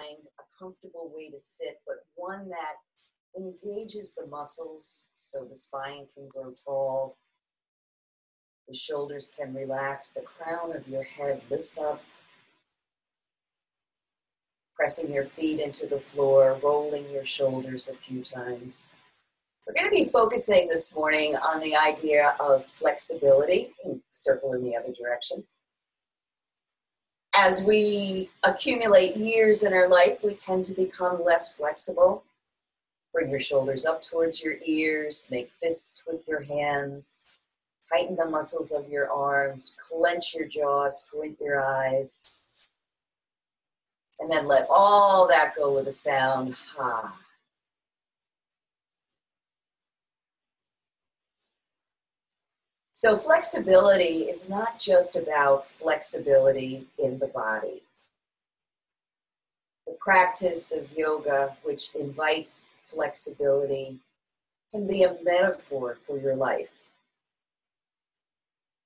find a comfortable way to sit, but one that engages the muscles so the spine can grow tall, the shoulders can relax, the crown of your head lifts up, pressing your feet into the floor, rolling your shoulders a few times. We're going to be focusing this morning on the idea of flexibility. Circle in the other direction. As we accumulate years in our life, we tend to become less flexible. Bring your shoulders up towards your ears, make fists with your hands, tighten the muscles of your arms, clench your jaw, squint your eyes, and then let all that go with a sound, ha. So flexibility is not just about flexibility in the body. The practice of yoga, which invites flexibility, can be a metaphor for your life.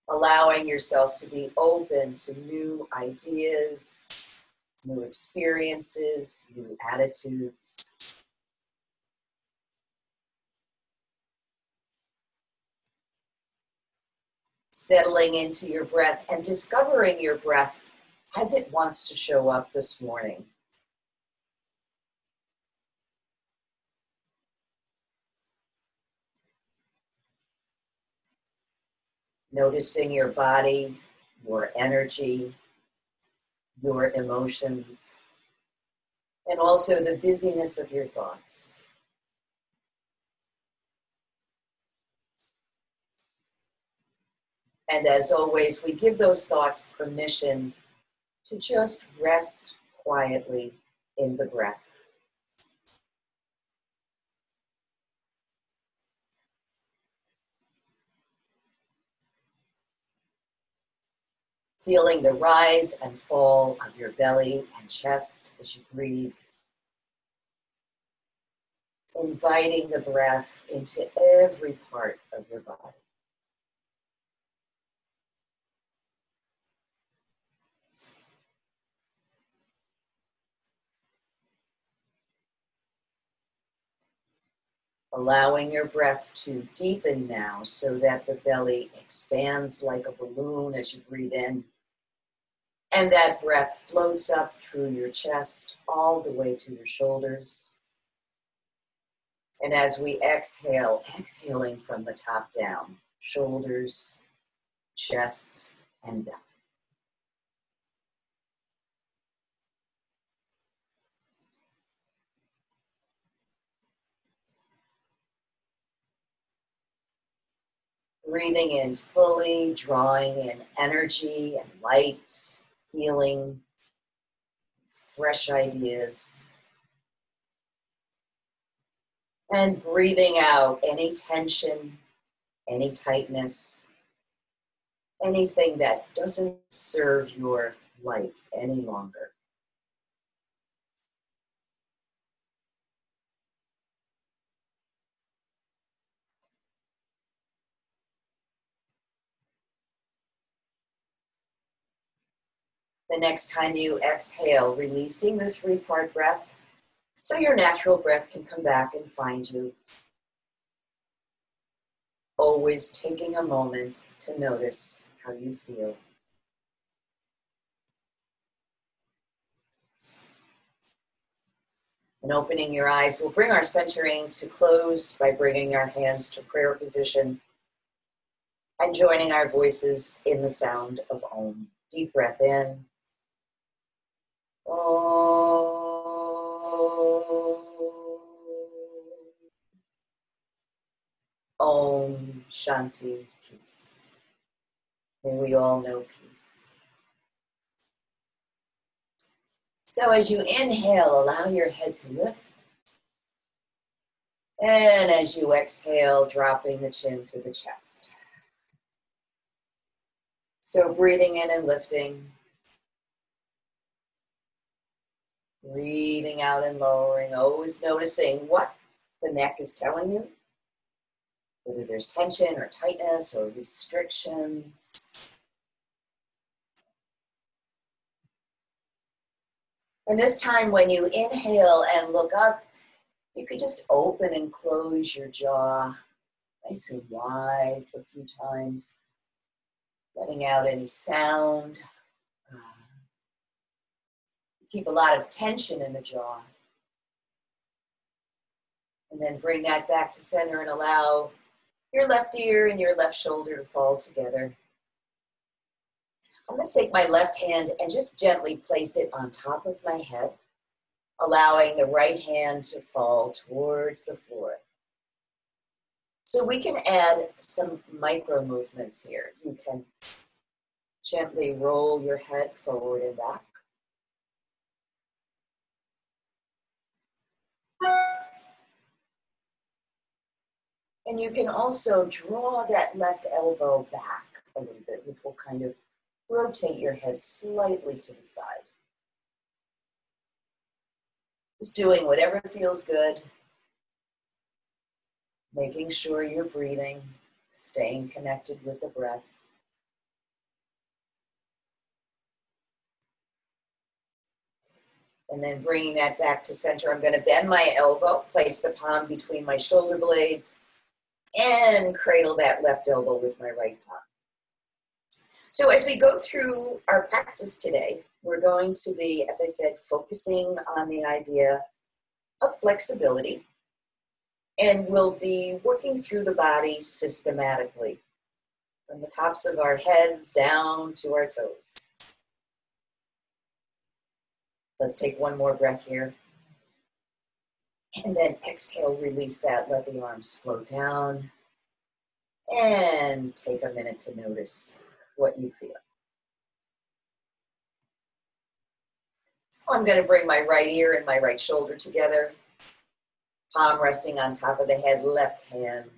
Allowing yourself to be open to new ideas, new experiences, new attitudes. Settling into your breath and discovering your breath as it wants to show up this morning. Noticing your body, your energy, your emotions, and also the busyness of your thoughts. And as always, we give those thoughts permission to just rest quietly in the breath. Feeling the rise and fall of your belly and chest as you breathe. Inviting the breath into every part of your body. Allowing your breath to deepen now so that the belly expands like a balloon as you breathe in. And that breath floats up through your chest all the way to your shoulders. And as we exhale, exhaling from the top down, shoulders, chest, and belly. Breathing in fully, drawing in energy and light, healing, fresh ideas. And breathing out any tension, any tightness, anything that doesn't serve your life any longer. The next time you exhale, releasing the 3-part breath so your natural breath can come back and find you. Always taking a moment to notice how you feel. And opening your eyes, we'll bring our centering to close by bringing our hands to prayer position and joining our voices in the sound of Om. Deep breath in. Om Shanti, peace. May we all know peace. So as you inhale, allow your head to lift. And as you exhale, dropping the chin to the chest. So breathing in and lifting. Breathing out and lowering, always noticing what the neck is telling you. Whether there's tension or tightness or restrictions. And this time when you inhale and look up, you could just open and close your jaw nice and wide a few times, letting out any sound. Keep a lot of tension in the jaw. And then bring that back to center and allow your left ear and your left shoulder to fall together. I'm going to take my left hand and just gently place it on top of my head, allowing the right hand to fall towards the floor. So we can add some micro movements here. You can gently roll your head forward and back. And you can also draw that left elbow back a little bit, which will kind of rotate your head slightly to the side. Just doing whatever feels good, making sure you're breathing, staying connected with the breath. And then bringing that back to center, I'm going to bend my elbow, place the palm between my shoulder blades, and cradle that left elbow with my right palm. So as we go through our practice today, we're going to be, as I said, focusing on the idea of flexibility, and we'll be working through the body systematically, from the tops of our heads down to our toes. Let's take one more breath here. And then exhale, release that, let the arms float down. And take a minute to notice what you feel. So I'm going to bring my right ear and my right shoulder together. Palm resting on top of the head, left hand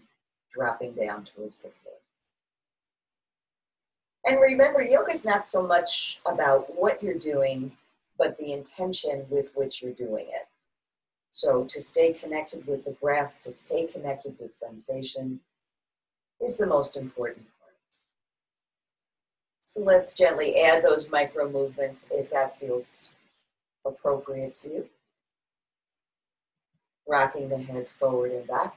dropping down towards the floor. And remember, yoga is not so much about what you're doing, but the intention with which you're doing it. So to stay connected with the breath, to stay connected with sensation is the most important part. So let's gently add those micro movements if that feels appropriate to you. Rocking the head forward and back.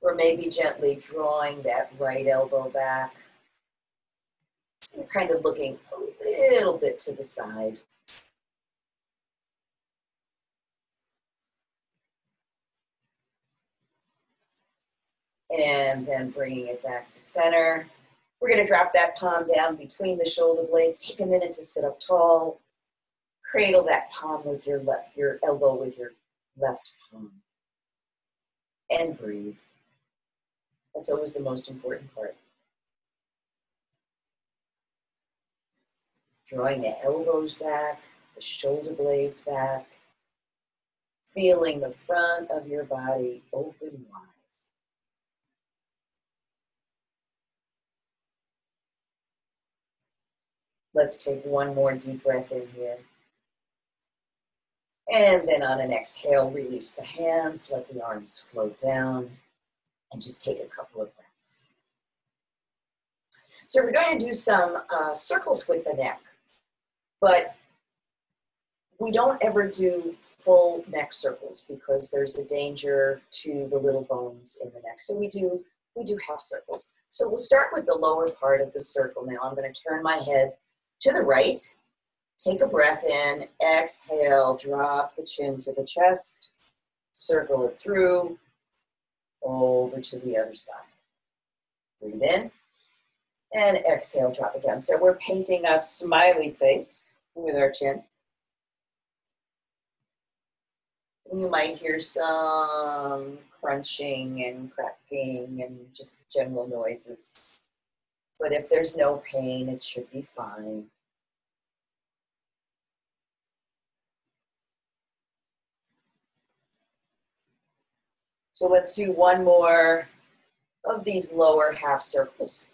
Or maybe gently drawing that right elbow back. So you're kind of looking a little bit to the side. And then bringing it back to center. We're going to drop that palm down between the shoulder blades. Take a minute to sit up tall. Cradle that palm with your elbow with your left palm. And breathe. That's always the most important part. Drawing the elbows back, the shoulder blades back. Feeling the front of your body open wide. Let's take one more deep breath in here. And then on an exhale, release the hands, let the arms float down, and just take a couple of breaths. So we're going to do some circles with the neck, but we don't ever do full neck circles because there's a danger to the little bones in the neck. So we do half circles. So we'll start with the lower part of the circle now. I'm going to turn my head to the right. Take a breath in, exhale, drop the chin to the chest, circle it through, over to the other side. Breathe in, and exhale, drop it down. So we're painting a smiley face with our chin. You might hear some crunching and cracking and just general noises. But if there's no pain, it should be fine. So let's do one more of these lower half circles.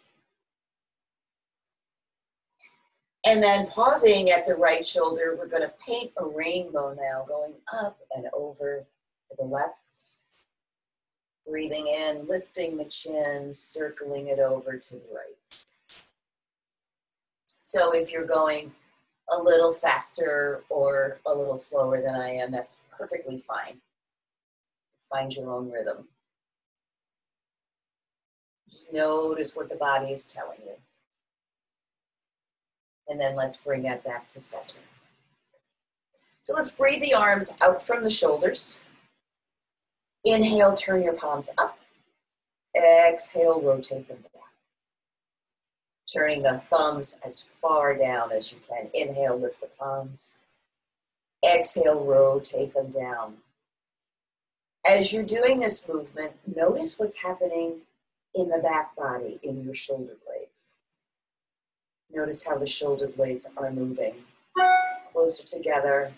And then pausing at the right shoulder, we're going to paint a rainbow now, going up and over to the left. Breathing in, lifting the chin, circling it over to the right. So if you're going a little faster or a little slower than I am, that's perfectly fine. Find your own rhythm. Just notice what the body is telling you. And then let's bring that back to center. So let's breathe the arms out from the shoulders. Inhale, turn your palms up. Exhale, rotate them down. Turning the thumbs as far down as you can. Inhale, lift the palms. Exhale, rotate them down. As you're doing this movement, notice what's happening in the back body, in your shoulder blades. Notice how the shoulder blades are moving closer together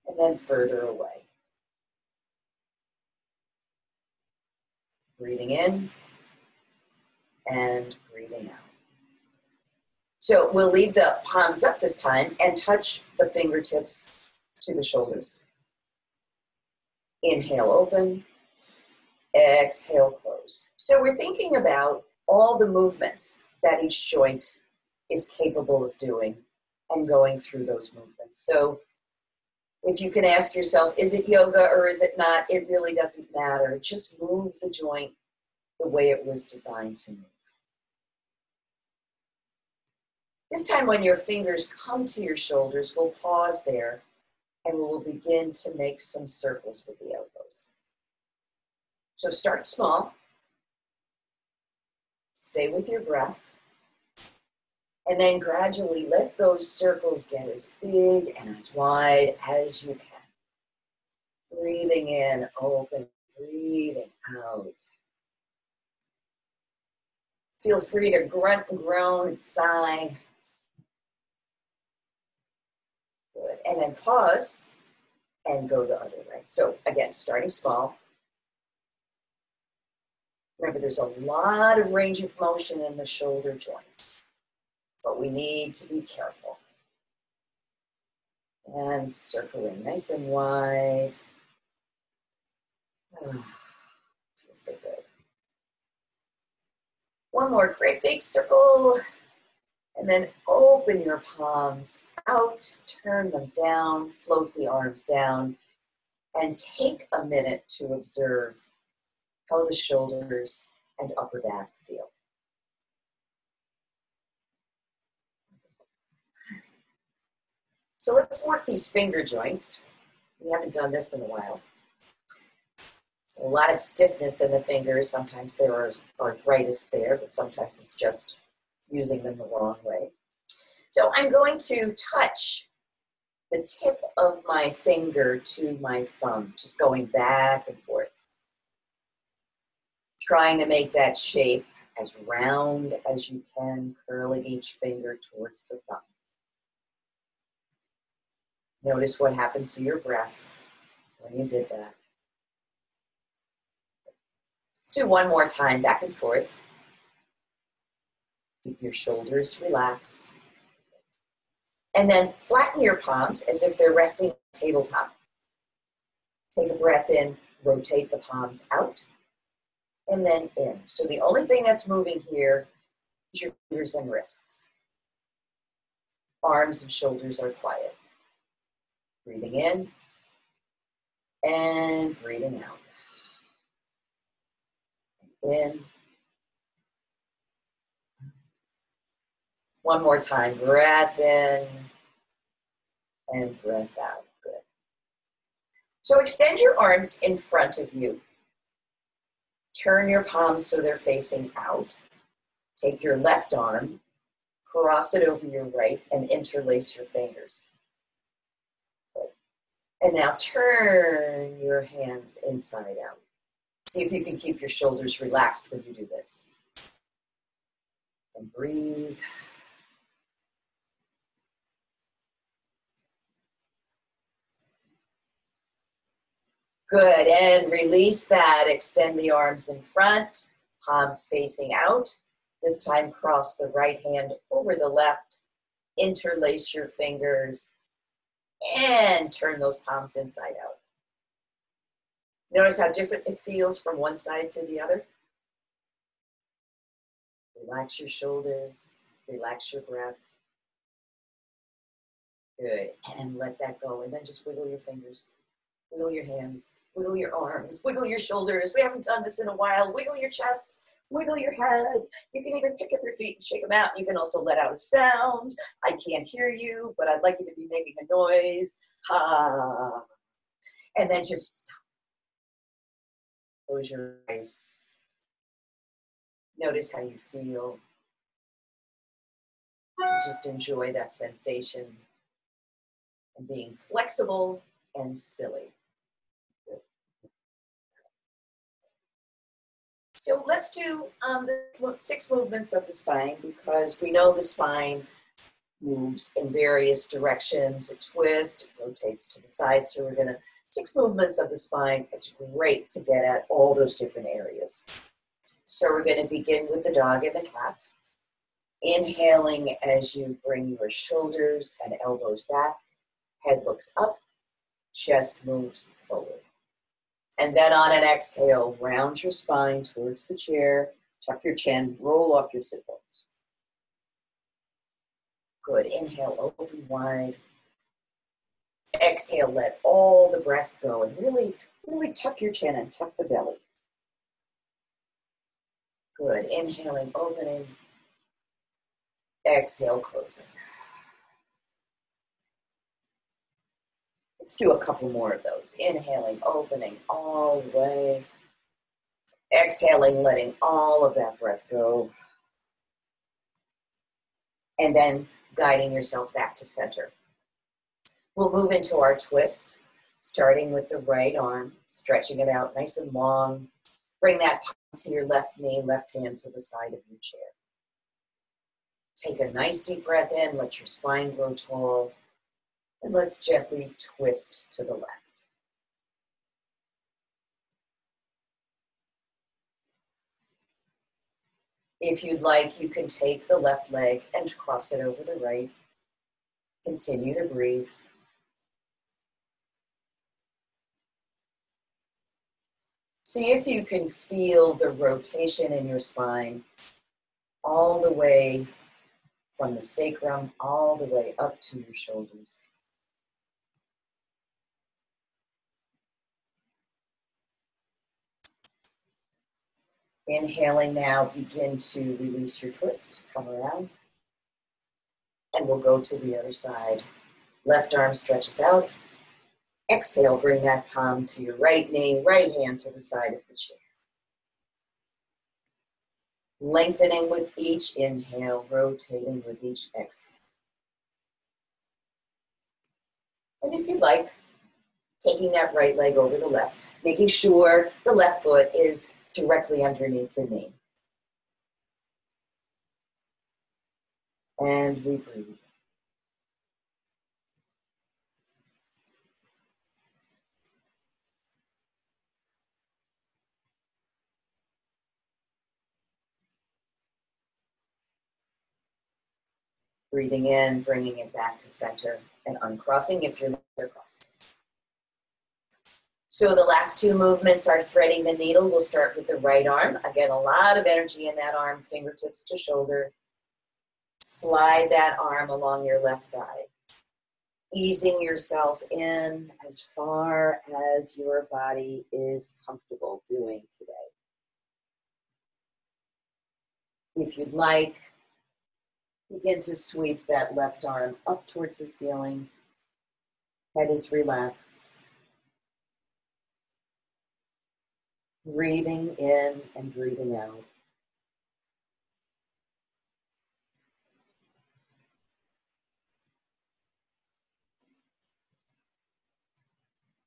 and then further away. Breathing in and breathing out. So we'll leave the palms up this time and touch the fingertips to the shoulders. Inhale, open. Exhale, close. So we're thinking about all the movements that each joint is capable of doing and going through those movements. So if you can ask yourself, is it yoga or is it not? It really doesn't matter. Just move the joint the way it was designed to move. This time when your fingers come to your shoulders, we'll pause there and we will begin to make some circles with the elbows. So start small. Stay with your breath. And then gradually let those circles get as big and as wide as you can. Breathing in, open, breathing out. Feel free to grunt and groan and sigh. Good. And then pause and go the other way. So again, starting small. Remember, there's a lot of range of motion in the shoulder joints, but we need to be careful. And circling nice and wide. Feels so good. One more great big circle. And then open your palms out, turn them down, float the arms down, and take a minute to observe how the shoulders and upper back feel. So let's work these finger joints. We haven't done this in a while. So a lot of stiffness in the fingers. Sometimes there is arthritis there, but sometimes it's just using them the wrong way. So I'm going to touch the tip of my finger to my thumb, just going back and forth. Trying to make that shape as round as you can, curling each finger towards the thumb. Notice what happened to your breath when you did that. Let's do one more time, back and forth. Keep your shoulders relaxed. And then flatten your palms as if they're resting tabletop. Take a breath in, rotate the palms out, and then in. So the only thing that's moving here is your fingers and wrists. Arms and shoulders are quiet. Breathing in and breathing out. In. One more time, breath in and breath out. Good. So extend your arms in front of you. Turn your palms so they're facing out. Take your left arm, cross it over your right, and interlace your fingers. Good. And now turn your hands inside out. See if you can keep your shoulders relaxed when you do this. And breathe. Good, and release that. Extend the arms in front, palms facing out. This time cross the right hand over the left, interlace your fingers, and turn those palms inside out. Notice how different it feels from one side to the other. Relax your shoulders, Relax your breath. Good. And let that go. And then just wiggle your fingers, wiggle your hands, wiggle your arms, wiggle your shoulders. We haven't done this in a while. Wiggle your chest, wiggle your head. You can even pick up your feet and shake them out. You can also let out a sound. I can't hear you, but I'd like you to be making a noise. Ha. And then just stop. Close your eyes. Notice how you feel. Just enjoy that sensation and being flexible and silly. So let's do the 6 movements of the spine, because we know the spine moves in various directions. It twists, it rotates to the side. So we're going to 6 movements of the spine. It's great to get at all those different areas. So we're going to begin with the dog and the cat. Inhaling as you bring your shoulders and elbows back, head looks up, chest moves forward. And then on an exhale, round your spine towards the chair, tuck your chin, roll off your sit bones. Good. Inhale, open wide. Exhale, let all the breath go, and really, really tuck your chin and tuck the belly. Good. Inhaling, opening. Exhale, closing. Let's do a couple more of those. Inhaling, opening all the way. Exhaling, letting all of that breath go. And then guiding yourself back to center. We'll move into our twist, starting with the right arm, stretching it out nice and long. Bring that palm to your left knee, left hand to the side of your chair. Take a nice deep breath in, let your spine grow tall, and let's gently twist to the left. If you'd like, you can take the left leg and cross it over the right. Continue to breathe. See if you can feel the rotation in your spine all the way from the sacrum all the way up to your shoulders. Inhaling now, begin to release your twist, come around, and we'll go to the other side. Left arm stretches out. Exhale, bring that palm to your right knee, right hand to the side of the chair. Lengthening with each inhale, rotating with each exhale. And if you'd like, taking that right leg over the left, making sure the left foot is directly underneath the knee. And we breathe. Breathing in, bringing it back to center, and uncrossing if your legs are crossed. So the last 2 movements are threading the needle. We'll start with the right arm. Again, a lot of energy in that arm, fingertips to shoulder. Slide that arm along your left thigh, easing yourself in as far as your body is comfortable doing today. If you'd like, begin to sweep that left arm up towards the ceiling. Head is relaxed. Breathing in and breathing out.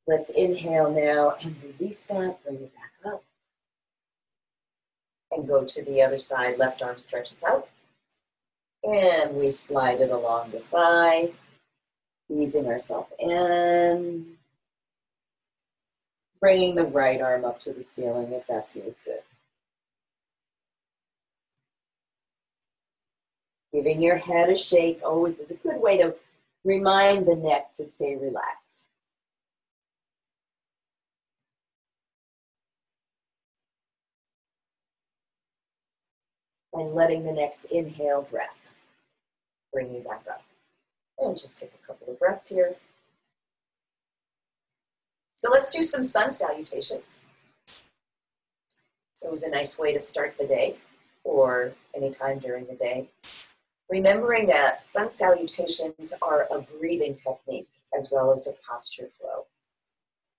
Let's inhale now and release that, bring it back up. And go to the other side, left arm stretches out. And we slide it along the thigh, easing ourselves in. Bringing the right arm up to the ceiling if that feels good. Giving your head a shake always is a good way to remind the neck to stay relaxed. And letting the next inhale breath bringing back up. And just take a couple of breaths here. So let's do some sun salutations. So it was a nice way to start the day or anytime during the day. Remembering that sun salutations are a breathing technique as well as a posture flow.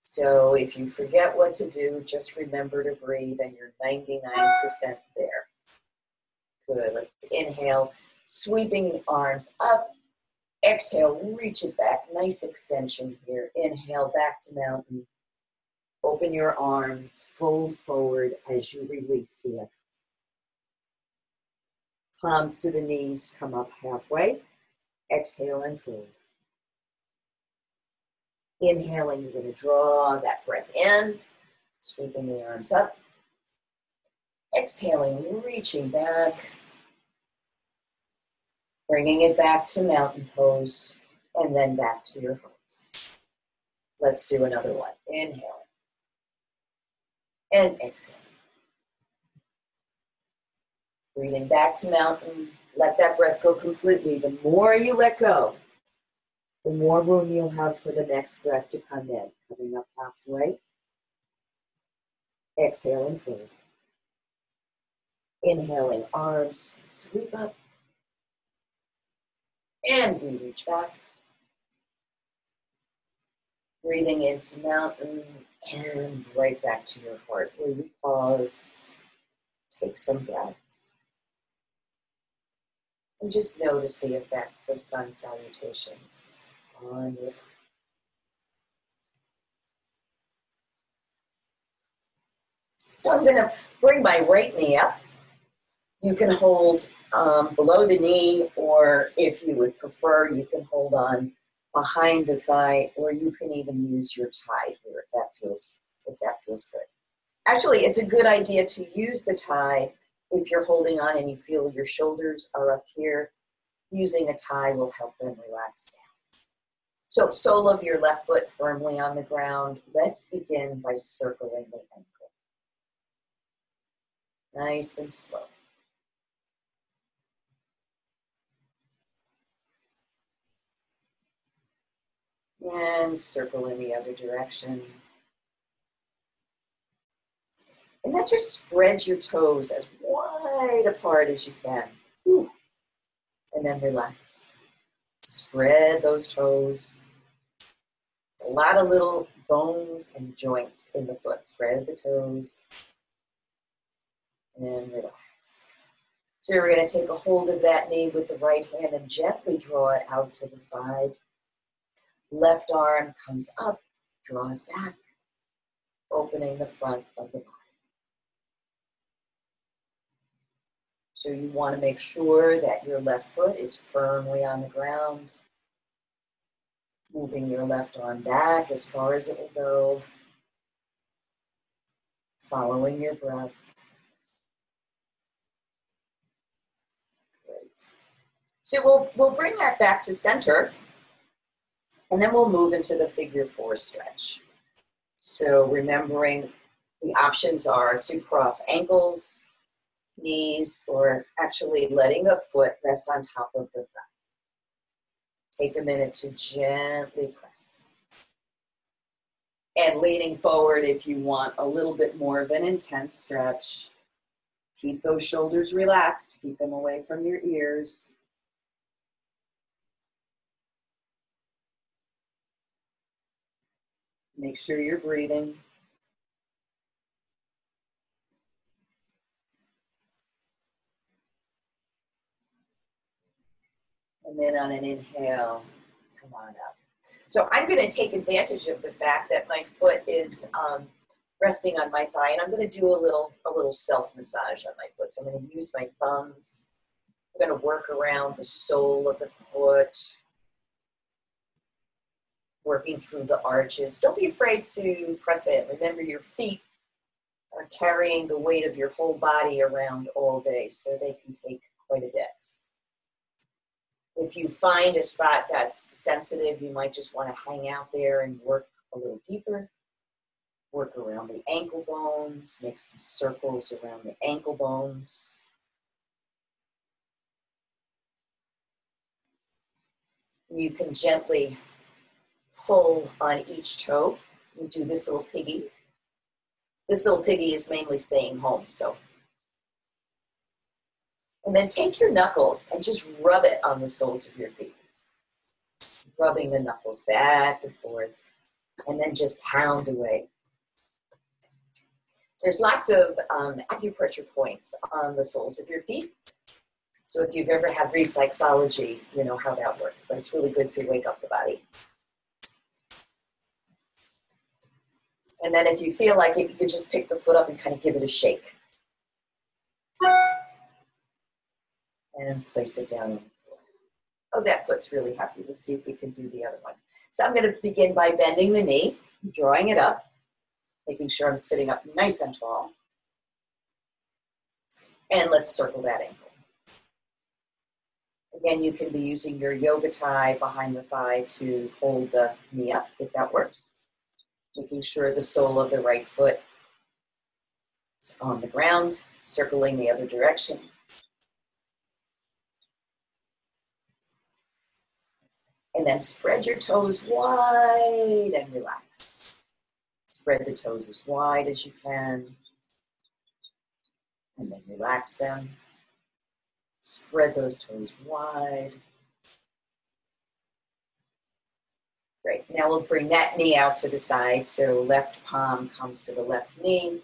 So if you forget what to do, just remember to breathe and you're 99% there. Good, let's inhale, sweeping the arms up. Exhale, reach it back, nice extension here. Inhale, back to mountain. Open your arms, fold forward as you release the exhale. Palms to the knees, come up halfway. Exhale and fold. Inhaling, you're going to draw that breath in, sweeping the arms up. Exhaling, reaching back. Bringing it back to mountain pose, and then back to your hearts. Let's do another one. Inhale. And exhale. Breathing back to mountain. Let that breath go completely. The more you let go, the more room you'll have for the next breath to come in. Coming up halfway. Exhale and fold. Inhaling, arms sweep up. And we reach back. Breathing into mountain and right back to your heart where you pause. Take some breaths. And just notice the effects of sun salutations on your body. So I'm going to bring my right knee up. You can hold below the knee, or if you would prefer, you can hold on behind the thigh, or you can even use your tie here if that feels good. Actually, it's a good idea to use the tie if you're holding on and you feel your shoulders are up here. Using a tie will help them relax down. So sole of your left foot firmly on the ground. Let's begin by circling the ankle. Nice and slow. And circle in the other direction. And that just spreads your toes as wide apart as you can. Whew. And then relax. Spread those toes. A lot of little bones and joints in the foot. Spread the toes. And relax. So we're going to take a hold of that knee with the right hand and gently draw it out to the side. Left arm comes up, draws back, opening the front of the body. So you want to make sure that your left foot is firmly on the ground. Moving your left arm back as far as it will go. Following your breath. Great. So we'll bring that back to center. And then we'll move into the figure four stretch. So remembering the options are to cross ankles, knees, or actually letting the foot rest on top of the thigh. Take a minute to gently press. And leaning forward if you want a little bit more of an intense stretch. Keep those shoulders relaxed, keep them away from your ears. Make sure you're breathing. And then on an inhale, come on up. So I'm going to take advantage of the fact that my foot is resting on my thigh, and I'm going to do a little self-massage on my foot. So I'm going to use my thumbs. I'm going to work around the sole of the foot, working through the arches. Don't be afraid to press it. Remember, your feet are carrying the weight of your whole body around all day, so they can take quite a bit. If you find a spot that's sensitive, you might just want to hang out there and work a little deeper. Work around the ankle bones, make some circles around the ankle bones. You can gently pull on each toe. You do this little piggy. This little piggy is mainly staying home, so. And then take your knuckles and just rub it on the soles of your feet. Rubbing the knuckles back and forth, and then just pound away. There's lots of acupressure points on the soles of your feet. So if you've ever had reflexology, you know how that works, but it's really good to wake up the body. And then if you feel like it, you could just pick the foot up and kind of give it a shake. And place it down on the floor. Oh, that foot's really happy. Let's see if we can do the other one. So I'm going to begin by bending the knee, drawing it up, making sure I'm sitting up nice and tall. And let's circle that ankle. Again, you can be using your yoga tie behind the thigh to hold the knee up, if that works. Making sure the sole of the right foot is on the ground, circling the other direction. And then spread your toes wide and relax. Spread the toes as wide as you can. And then relax them. Spread those toes wide. Great. Now we'll bring that knee out to the side. So left palm comes to the left knee.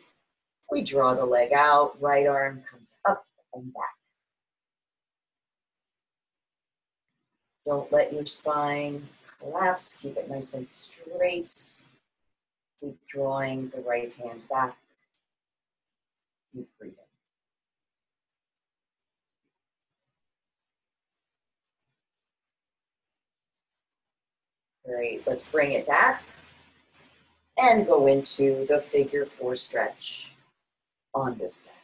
We draw the leg out. Right arm comes up and back. Don't let your spine collapse. Keep it nice and straight. Keep drawing the right hand back. Keep breathing. Great. Let's bring it back and go into the figure 4 stretch on this side.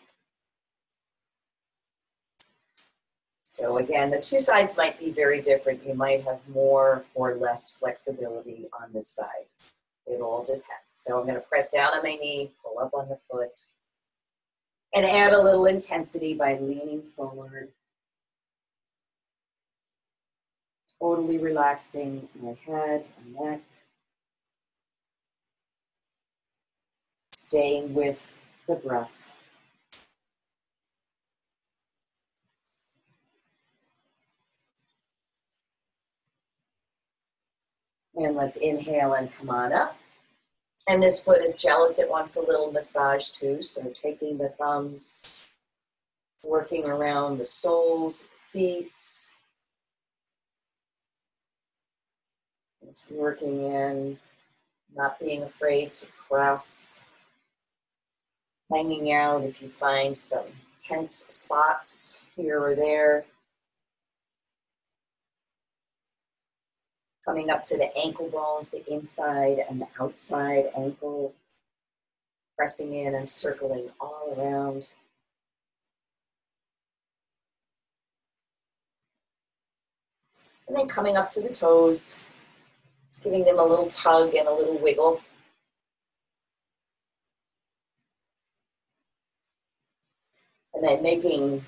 So again, the two sides might be very different. You might have more or less flexibility on this side. It all depends. So I'm going to press down on my knee, pull up on the foot, and add a little intensity by leaning forward. Totally relaxing my head and neck. Staying with the breath. And let's inhale and come on up. And this foot is jealous. It wants a little massage too. So taking the thumbs, working around the soles of the feet. Just working in, not being afraid to cross. Hanging out if you find some tense spots here or there. Coming up to the ankle bones, the inside and the outside ankle. Pressing in and circling all around. And then coming up to the toes. Just giving them a little tug and a little wiggle. And then making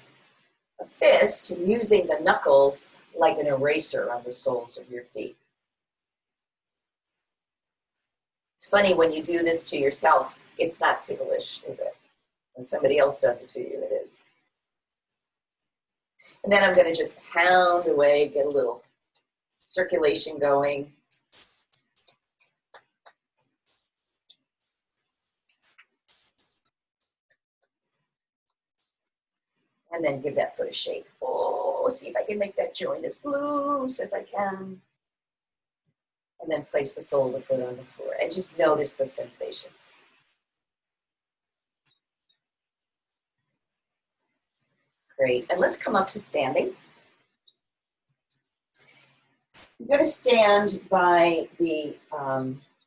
a fist and using the knuckles like an eraser on the soles of your feet. It's funny when you do this to yourself, it's not ticklish, is it? When somebody else does it to you, it is. And then I'm going to just pound away, get a little circulation going. And then give that foot a shake. Oh, see if I can make that joint as loose as I can. And then place the sole of the foot on the floor and just notice the sensations. Great, and let's come up to standing. I'm going to stand by the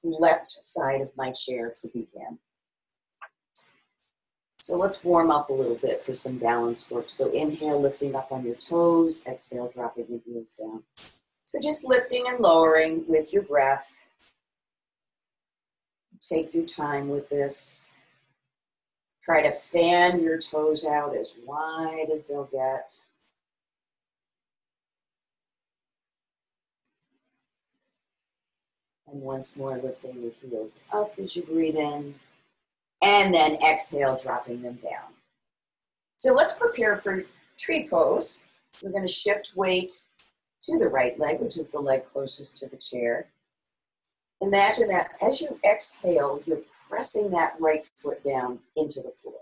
left side of my chair to begin. So let's warm up a little bit for some balance work. So inhale, lifting up on your toes. Exhale, dropping your heels down. So just lifting and lowering with your breath. Take your time with this. Try to fan your toes out as wide as they'll get. And once more, lifting the heels up as you breathe in. And then exhale, dropping them down. So let's prepare for tree pose. We're going to shift weight to the right leg, which is the leg closest to the chair. Imagine that as you exhale, you're pressing that right foot down into the floor,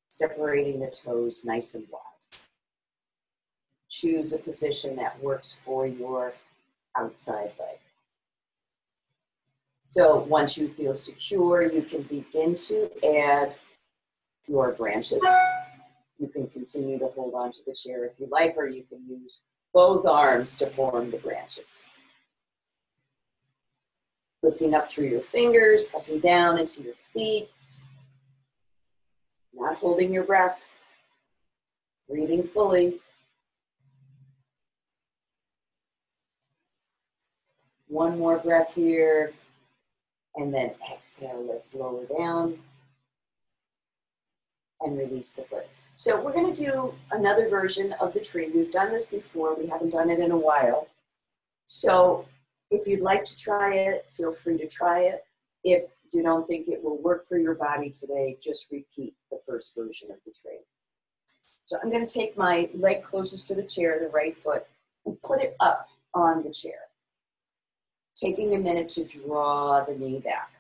separating the toes nice and wide. Choose a position that works for your outside leg. So once you feel secure, you can begin to add your branches. You can continue to hold on to the chair if you like, or you can use both arms to form the branches. Lifting up through your fingers, pressing down into your feet. Not holding your breath. Breathing fully. One more breath here. And then exhale, let's lower down. And release the foot. So we're going to do another version of the tree. We've done this before. We haven't done it in a while. So if you'd like to try it, feel free to try it. If you don't think it will work for your body today, just repeat the first version of the tree. So I'm going to take my leg closest to the chair, the right foot, and put it up on the chair. Taking a minute to draw the knee back.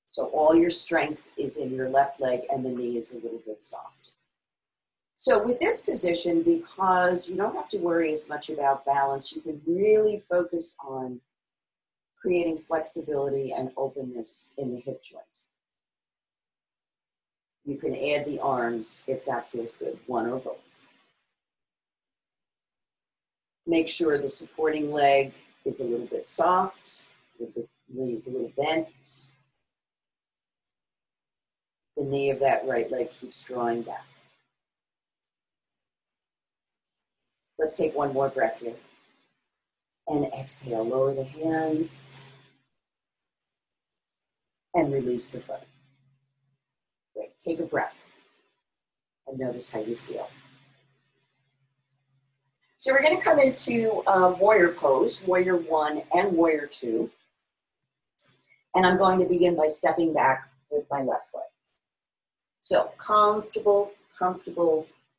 So all your strength is in your left leg and the knee is a little bit soft. So with this position, because you don't have to worry as much about balance, you can really focus on creating flexibility and openness in the hip joint. You can add the arms if that feels good, one or both. Make sure the supporting leg is a little bit soft, the knee is a little bent. The knee of that right leg keeps drawing back. Let's take one more breath here. And exhale, lower the hands. And release the foot. Great, take a breath. And notice how you feel. So we're going to come into warrior pose, warrior 1 and warrior 2. And I'm going to begin by stepping back with my left foot. So comfortable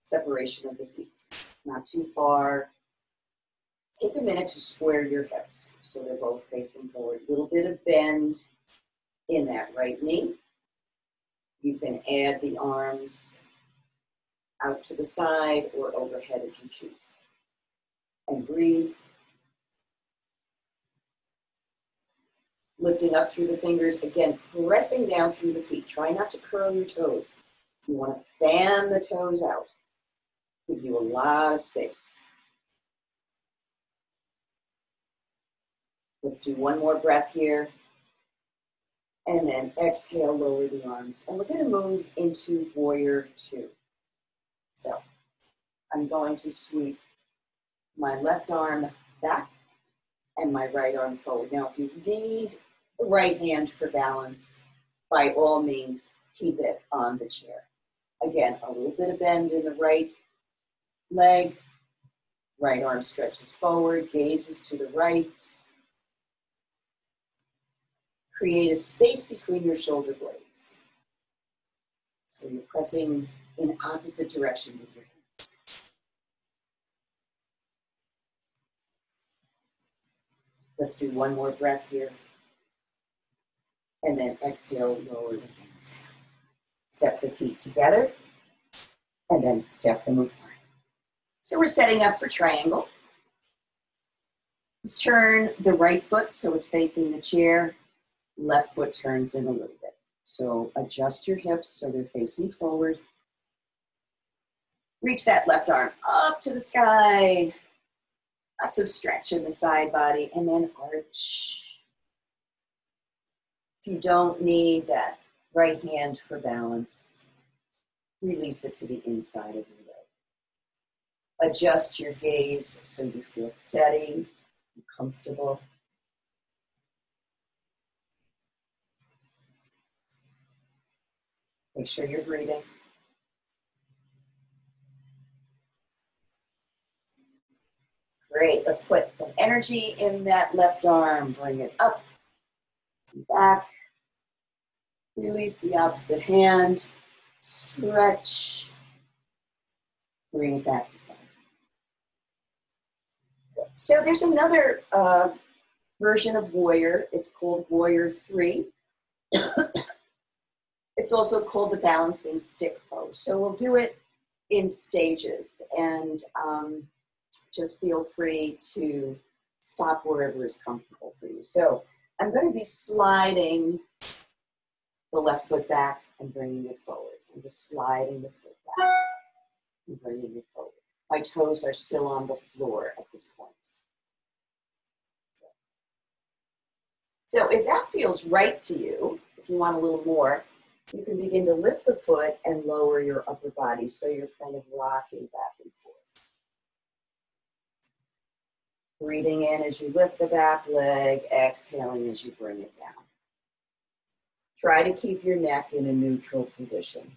separation of the feet. Not too far. Take a minute to square your hips so they're both facing forward. A little bit of bend in that right knee. You can add the arms out to the side or overhead if you choose. And breathe. Lifting up through the fingers, again, pressing down through the feet. Try not to curl your toes. You want to fan the toes out. Give you a lot of space. Let's do one more breath here. And then exhale, lower the arms. And we're going to move into warrior 2. So I'm going to sweep my left arm back and my right arm forward. Now, if you need the right hand for balance, by all means, keep it on the chair. Again, a little bit of bend in the right leg. Right arm stretches forward, gazes to the right. Create a space between your shoulder blades. So you're pressing in opposite direction with your hands. Let's do one more breath here. And then exhale, lower the hands down. Step the feet together, and then step them apart. So we're setting up for triangle. Let's turn the right foot so it's facing the chair. Left foot turns in a little bit. So adjust your hips so they're facing forward. Reach that left arm up to the sky. Lots of stretch in the side body, and then arch. If you don't need that right hand for balance, release it to the inside of your leg. Adjust your gaze so you feel steady and comfortable. Make sure you're breathing. Great, let's put some energy in that left arm. Bring it up Back. Release the opposite hand. Stretch. Bring it back to center. Good. So there's another version of Warrior. It's called Warrior 3. It's also called the balancing stick pose. So we'll do it in stages, and just feel free to stop wherever is comfortable for you. So I'm going to be sliding the left foot back and bringing it forward. So I'm just sliding the foot back and bringing it forward. My toes are still on the floor at this point. So if that feels right to you, if you want a little more, you can begin to lift the foot and lower your upper body so you're kind of rocking back and forth. Breathing in as you lift the back leg, exhaling as you bring it down. Try to keep your neck in a neutral position.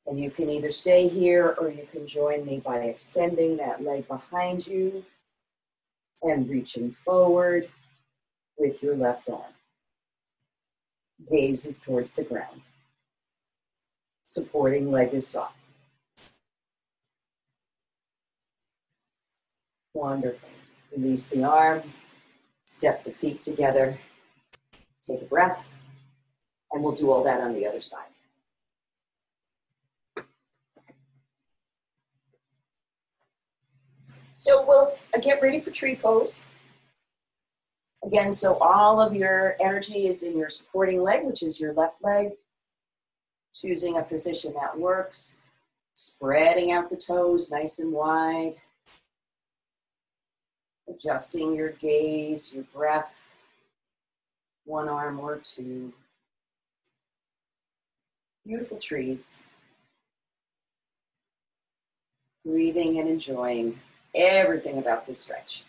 And you can either stay here or you can join me by extending that leg behind you and reaching forward with your left arm. Gaze is towards the ground. Supporting leg is soft. Wonderful. Release the arm, step the feet together, take a breath, and we'll do all that on the other side. So we'll get ready for tree pose. Again, so all of your energy is in your supporting leg, which is your left leg. Choosing a position that works. Spreading out the toes nice and wide. Adjusting your gaze, your breath. One arm or two. Beautiful trees. Breathing and enjoying everything about this stretch.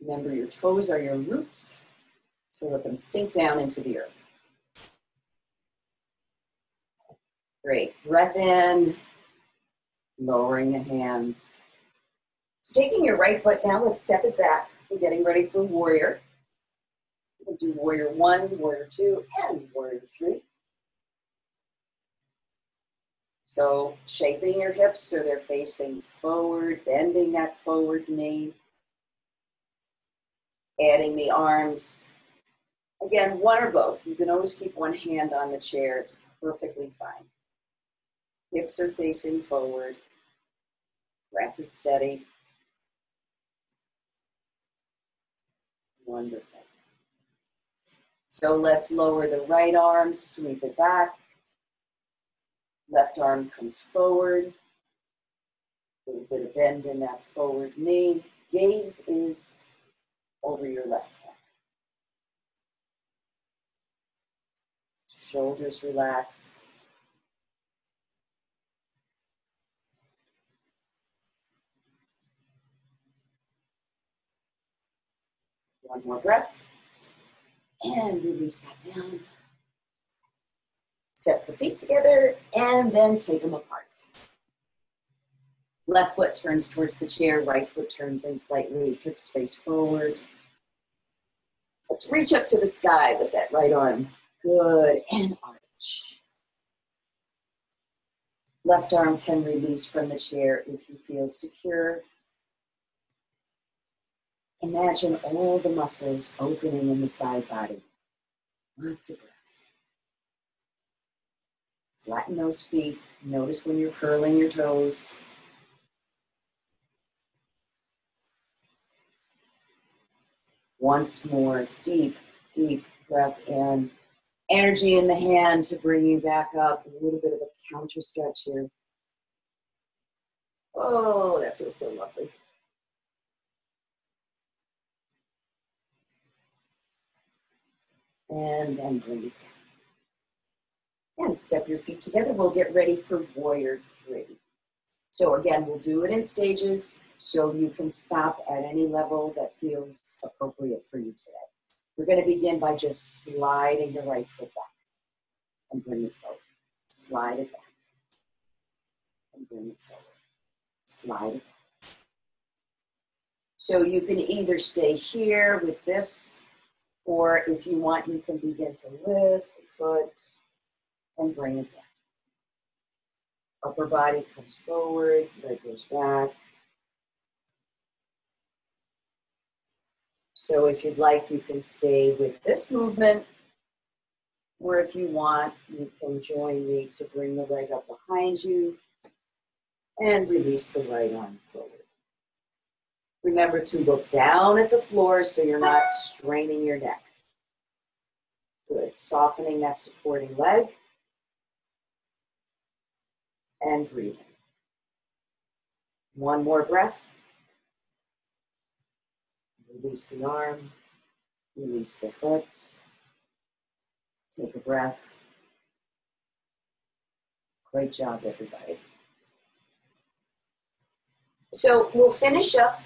Remember, your toes are your roots, so let them sink down into the earth. Great. Breath in, lowering the hands. So taking your right foot now, let's step it back. We're getting ready for Warrior. We'll do Warrior 1, Warrior 2, and Warrior 3. So shaping your hips so they're facing forward, bending that forward knee. Adding the arms. Again, one or both. You can always keep one hand on the chair. It's perfectly fine. Hips are facing forward. Breath is steady. Wonderful. So let's lower the right arm, sweep it back. Left arm comes forward. A little bit of bend in that forward knee. Gaze is over your left hand. Shoulders relaxed. One more breath. And release that down. Step the feet together and then take them apart. Left foot turns towards the chair, right foot turns in slightly, hips face forward. Let's reach up to the sky with that right arm. Good, and arch. Left arm can release from the chair if you feel secure. Imagine all the muscles opening in the side body. Lots of breath. Flatten those feet. Notice when you're curling your toes. Once more, deep, deep breath in. Energy in the hand to bring you back up. A little bit of a counter stretch here. Oh, that feels so lovely. And then bring it down. And step your feet together. We'll get ready for Warrior 3. So again, we'll do it in stages so you can stop at any level that feels appropriate for you today. We're going to begin by just sliding the right foot back and bring it forward. Slide it back and bring it forward. slide it. So you can either stay here with this, or if you want, you can begin to lift the foot and bring it down. Upper body comes forward, leg goes back. So if you'd like, you can stay with this movement, or if you want, you can join me to bring the leg up behind you and release the right arm forward. Remember to look down at the floor so you're not straining your neck. Good, softening that supporting leg and breathing. One more breath. Release the arm, release the foot. Take a breath. Great job, everybody. So we'll finish up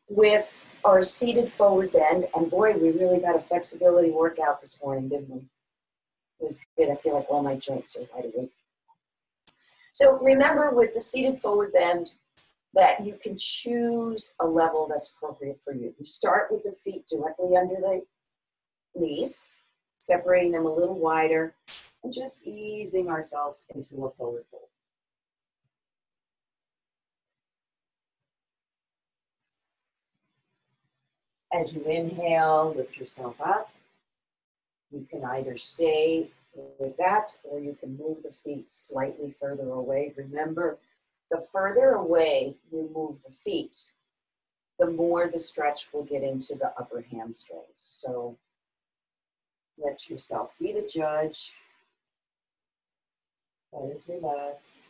with our seated forward bend. And boy, we really got a flexibility workout this morning, didn't we? It was good. I feel like all my joints are wide awake. So remember with the seated forward bend that you can choose a level that's appropriate for you. We start with the feet directly under the knees, separating them a little wider, and just easing ourselves into a forward fold. As you inhale, lift yourself up. You can either stay with that, or you can move the feet slightly further away. Remember, the further away you move the feet, the more the stretch will get into the upper hamstrings. So let yourself be the judge. Head is relaxed.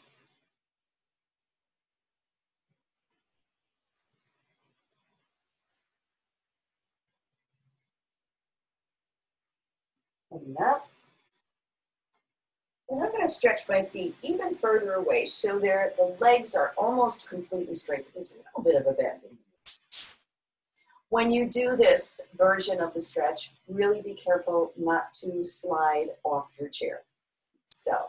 Coming up. And I'm going to stretch my feet even further away so the legs are almost completely straight, but there's a little bit of a bend in the knees. When you do this version of the stretch, really be careful not to slide off your chair. So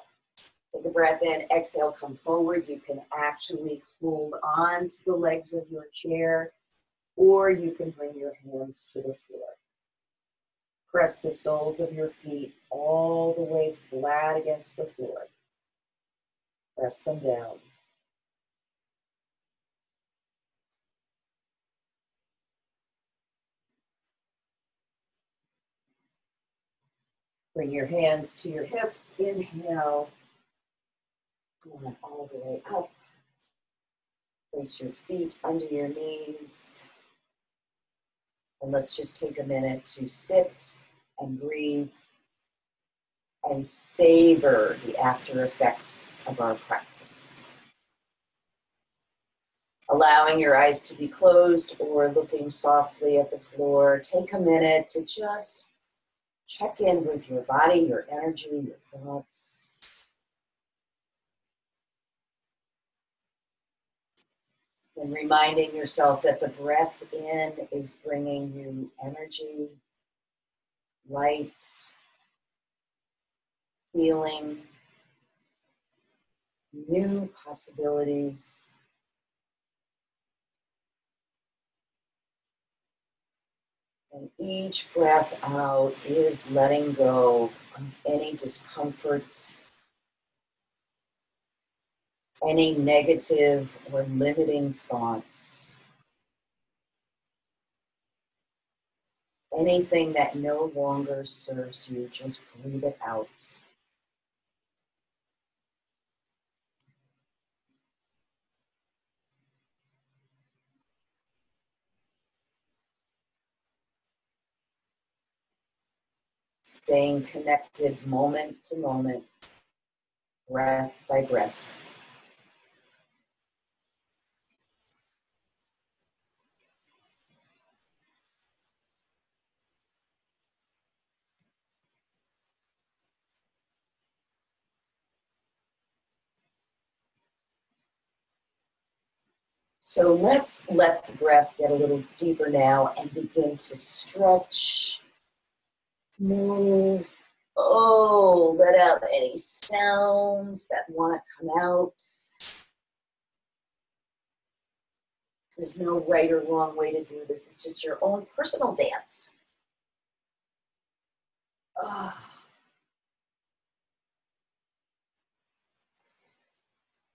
take a breath in, exhale, come forward. You can actually hold on to the legs of your chair, or you can bring your hands to the floor. Press the soles of your feet all the way flat against the floor. Press them down. Bring your hands to your hips. Inhale. Go on all the way up. Place your feet under your knees. And let's just take a minute to sit and breathe and savor the after effects of our practice. Allowing your eyes to be closed or looking softly at the floor, take a minute to just check in with your body, your energy, your thoughts. And reminding yourself that the breath in is bringing you energy, light, healing, new possibilities. And each breath out is letting go of any discomfort, any negative or limiting thoughts, anything that no longer serves you, just breathe it out. Staying connected moment to moment, breath by breath. So let's let the breath get a little deeper now and begin to stretch, move. Oh, let out any sounds that want to come out. There's no right or wrong way to do this. It's just your own personal dance.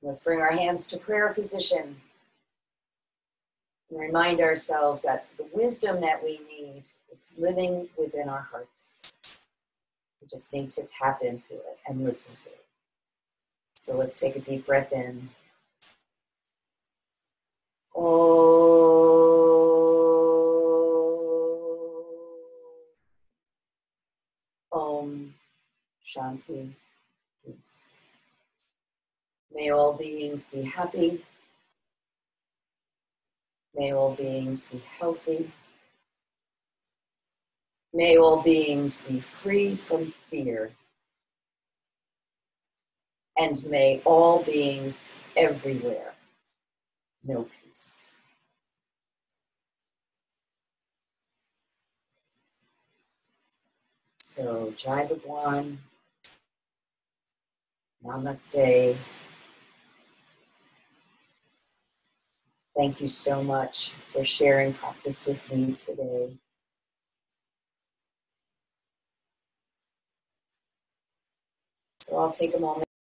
Let's bring our hands to prayer position and remind ourselves that the wisdom that we need is living within our hearts. We just need to tap into it and listen to it. So let's take a deep breath in. Om Shanti, peace. May all beings be happy. May all beings be healthy. May all beings be free from fear. And may all beings everywhere know peace. So, Jai Bhagwan, Namaste. Thank you so much for sharing practice with me today. So I'll take a moment